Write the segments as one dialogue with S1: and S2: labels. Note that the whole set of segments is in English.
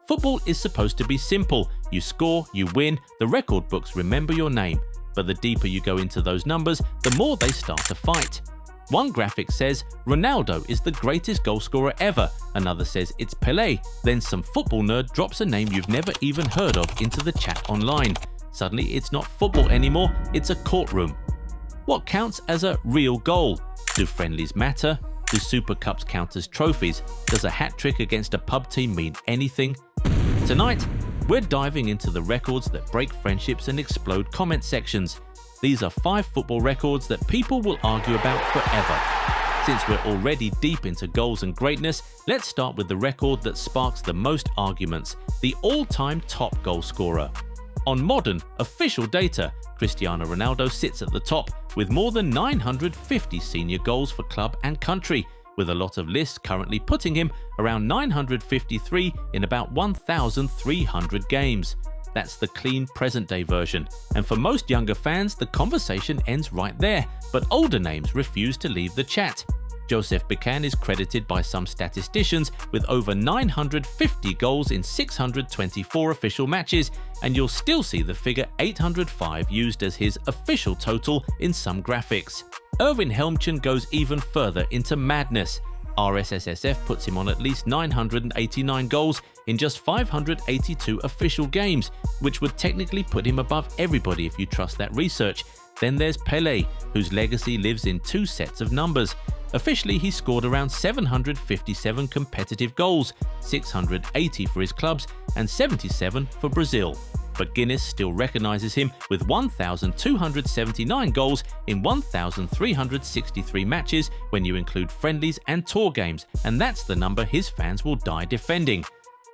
S1: Football is supposed to be simple. You score, you win, the record books remember your name. But the deeper you go into those numbers, the more they start to fight. One graphic says Ronaldo is the greatest goalscorer ever, another says it's Pelé, then some football nerd drops a name you've never even heard of into the chat online. Suddenly it's not football anymore, it's a courtroom. What counts as a real goal? Do friendlies matter? Do Super Cups count as trophies? Does a hat-trick against a pub team mean anything? Tonight, we're diving into the records that break friendships and explode comment sections. These are 5 football records that people will argue about forever. Since we're already deep into goals and greatness, let's start with the record that sparks the most arguments, the all-time top goal scorer. On modern, official data, Cristiano Ronaldo sits at the top with more than 950 senior goals for club and country, with a lot of lists currently putting him around 953 in about 1,300 games. That's the clean present-day version, and for most younger fans the conversation ends right there, but older names refuse to leave the chat. Joseph Bican is credited by some statisticians with over 950 goals in 624 official matches, and you'll still see the figure 805 used as his official total in some graphics. Erwin Helmchen goes even further into madness. RSSSF puts him on at least 989 goals in just 582 official games, which would technically put him above everybody if you trust that research. Then there's Pelé, whose legacy lives in 2 sets of numbers. Officially, he scored around 757 competitive goals, 680 for his clubs and 77 for Brazil. But Guinness still recognizes him with 1,279 goals in 1,363 matches when you include friendlies and tour games, and that's the number his fans will die defending.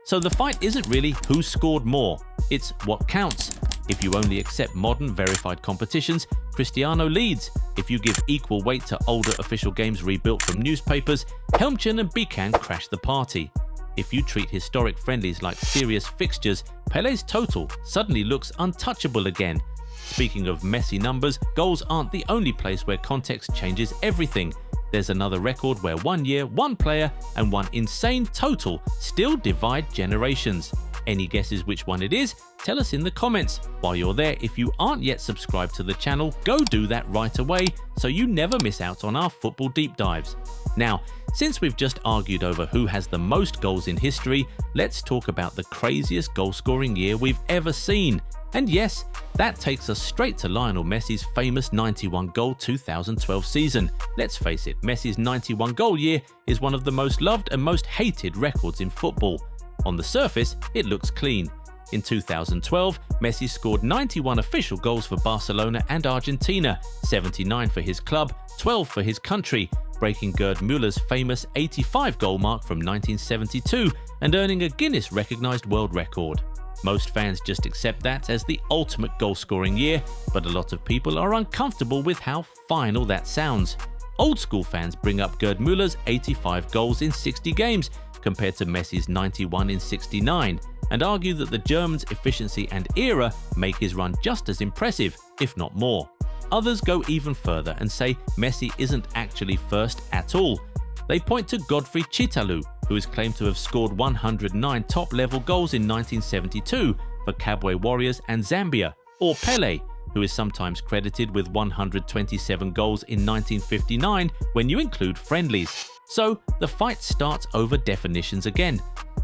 S1: So the fight isn't really who scored more, it's what counts. If you only accept modern verified competitions, Cristiano leads. If you give equal weight to older official games rebuilt from newspapers, Helmchen and Bican crash the party. If you treat historic friendlies like serious fixtures, Pelé's total suddenly looks untouchable again. Speaking of messy numbers, goals aren't the only place where context changes everything. There's another record where 1 year, 1 player, and 1 insane total still divide generations. Any guesses which one it is? Tell us in the comments. While you're there, if you aren't yet subscribed to the channel, go do that right away so you never miss out on our football deep dives. Now, since we've just argued over who has the most goals in history, let's talk about the craziest goal-scoring year we've ever seen. And yes, that takes us straight to Lionel Messi's famous 91-goal 2012 season. Let's face it, Messi's 91-goal year is one of the most loved and most hated records in football. On the surface, it looks clean. In 2012, Messi scored 91 official goals for Barcelona and Argentina, 79 for his club, 12 for his country, breaking Gerd Müller's famous 85-goal mark from 1972 and earning a Guinness-recognized world record. Most fans just accept that as the ultimate goal-scoring year, but a lot of people are uncomfortable with how final that sounds. Old-school fans bring up Gerd Müller's 85 goals in 60 games compared to Messi's 91 in 69, and argue that the German's efficiency and era make his run just as impressive, if not more. Others go even further and say Messi isn't actually first at all. They point to Godfrey Chitalu, who is claimed to have scored 109 top-level goals in 1972 for Kabwe Warriors and Zambia, or Pelé, who is sometimes credited with 127 goals in 1959 when you include friendlies. So the fight starts over definitions again.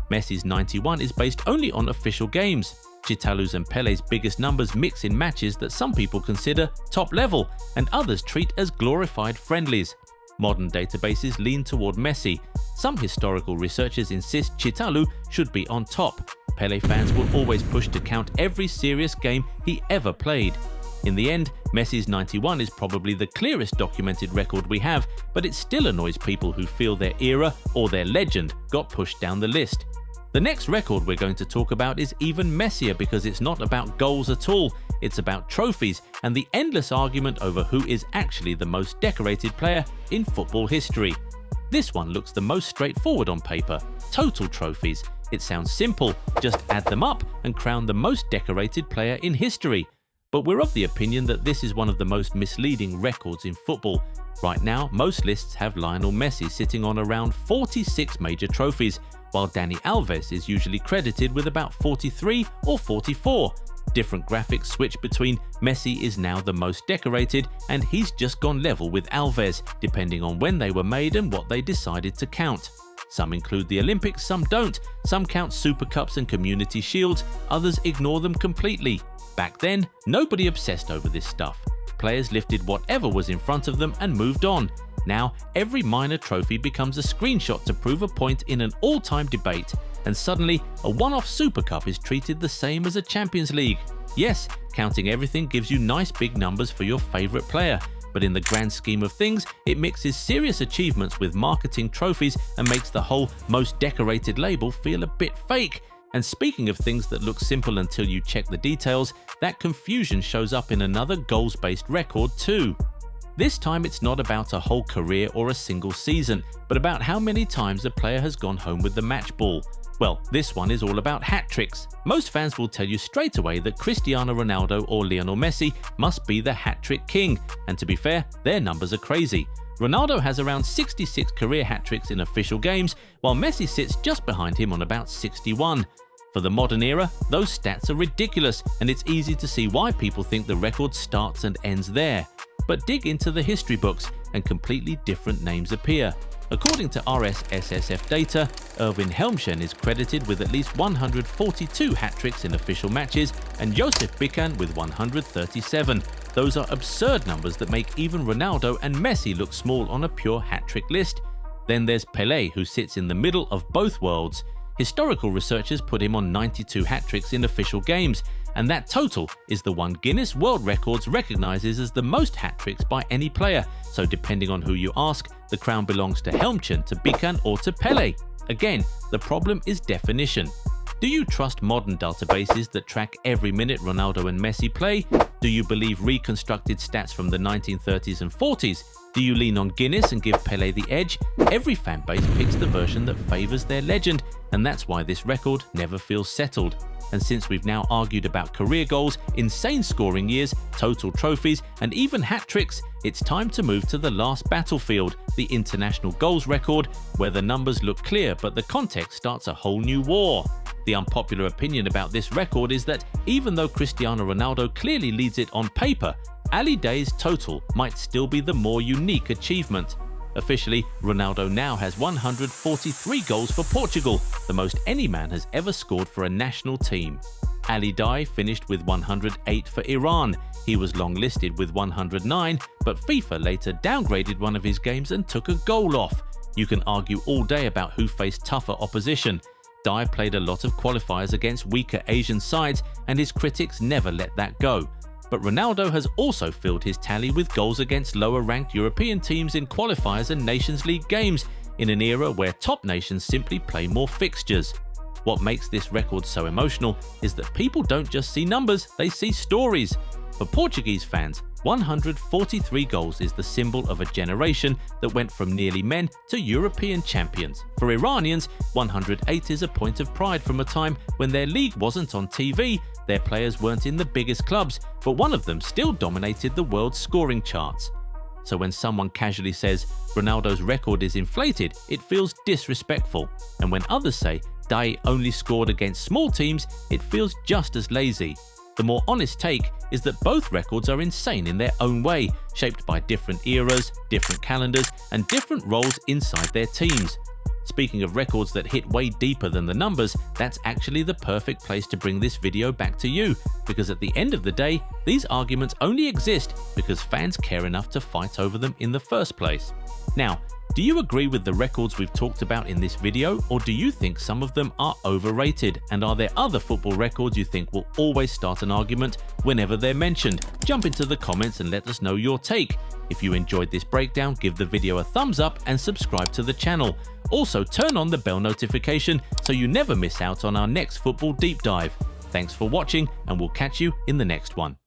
S1: Messi's 91 is based only on official games. Chitalu's and Pelé's biggest numbers mix in matches that some people consider top level and others treat as glorified friendlies. Modern databases lean toward Messi. Some historical researchers insist Chitalu should be on top. Pelé fans will always push to count every serious game he ever played. In the end, Messi's 91 is probably the clearest documented record we have, but it still annoys people who feel their era or their legend got pushed down the list. The next record we're going to talk about is even messier because it's not about goals at all, it's about trophies and the endless argument over who is actually the most decorated player in football history. This one looks the most straightforward on paper, total trophies. It sounds simple, just add them up and crown the most decorated player in history. But we're of the opinion that this is one of the most misleading records in football. Right now, most lists have Lionel Messi sitting on around 46 major trophies, while Dani Alves is usually credited with about 43 or 44. Different graphics switch between Messi is now the most decorated and he's just gone level with Alves, depending on when they were made and what they decided to count. Some include the Olympics, some don't. Some count Super Cups and Community Shields, others ignore them completely. Back then, nobody obsessed over this stuff. Players lifted whatever was in front of them and moved on. Now, every minor trophy becomes a screenshot to prove a point in an all-time debate, and suddenly, a one-off Super Cup is treated the same as a Champions League. Yes, counting everything gives you nice big numbers for your favorite player, but in the grand scheme of things, it mixes serious achievements with marketing trophies and makes the whole most decorated label feel a bit fake. And speaking of things that look simple until you check the details, that confusion shows up in another goals-based record too. This time it's not about a whole career or a single season, but about how many times a player has gone home with the match ball. Well, this one is all about hat tricks. Most fans will tell you straight away that Cristiano Ronaldo or Lionel Messi must be the hat trick king, and to be fair, their numbers are crazy. Ronaldo has around 66 career hat tricks in official games, while Messi sits just behind him on about 61. For the modern era, those stats are ridiculous, and it's easy to see why people think the record starts and ends there. But dig into the history books, and completely different names appear. According to RSSSF data, Erwin Helmchen is credited with at least 142 hat-tricks in official matches and Josef Bican with 137. Those are absurd numbers that make even Ronaldo and Messi look small on a pure hat-trick list. Then there's Pelé, who sits in the middle of both worlds. Historical researchers put him on 92 hat-tricks in official games, and that total is the one Guinness World Records recognizes as the most hat-tricks by any player, so depending on who you ask, the crown belongs to Helmchen, to Bican or to Pelé. Again, the problem is definition. Do you trust modern databases that track every minute Ronaldo and Messi play? Do you believe reconstructed stats from the 1930s and 40s? Do you lean on Guinness and give Pelé the edge? Every fan base picks the version that favors their legend, and that's why this record never feels settled. And since we've now argued about career goals, insane scoring years, total trophies, and even hat-tricks, it's time to move to the last battlefield, the international goals record, where the numbers look clear but the context starts a whole new war. The unpopular opinion about this record is that even though Cristiano Ronaldo clearly leads it on paper, Ali Day's total might still be the more unique achievement. Officially, Ronaldo now has 143 goals for Portugal, the most any man has ever scored for a national team. Ali Day finished with 108 for Iran. He was long listed with 109, but FIFA later downgraded one of his games and took a goal off. You can argue all day about who faced tougher opposition. Day played a lot of qualifiers against weaker Asian sides, and his critics never let that go. But Ronaldo has also filled his tally with goals against lower-ranked European teams in qualifiers and Nations League games, in an era where top nations simply play more fixtures. What makes this record so emotional is that people don't just see numbers, they see stories. For Portuguese fans, 143 goals is the symbol of a generation that went from nearly men to European champions. For Iranians, 108 is a point of pride from a time when their league wasn't on TV, their players weren't in the biggest clubs, but one of them still dominated the world's scoring charts. So when someone casually says Ronaldo's record is inflated, it feels disrespectful. And when others say Day only scored against small teams, it feels just as lazy. The more honest take is that both records are insane in their own way, shaped by different eras, different calendars, and different roles inside their teams. Speaking of records that hit way deeper than the numbers, that's actually the perfect place to bring this video back to you, because at the end of the day, these arguments only exist because fans care enough to fight over them in the first place. Now, do you agree with the records we've talked about in this video, or do you think some of them are overrated? And are there other football records you think will always start an argument whenever they're mentioned? Jump into the comments and let us know your take. If you enjoyed this breakdown, give the video a thumbs up and subscribe to the channel. Also, turn on the bell notification so you never miss out on our next football deep dive. Thanks for watching, and we'll catch you in the next one.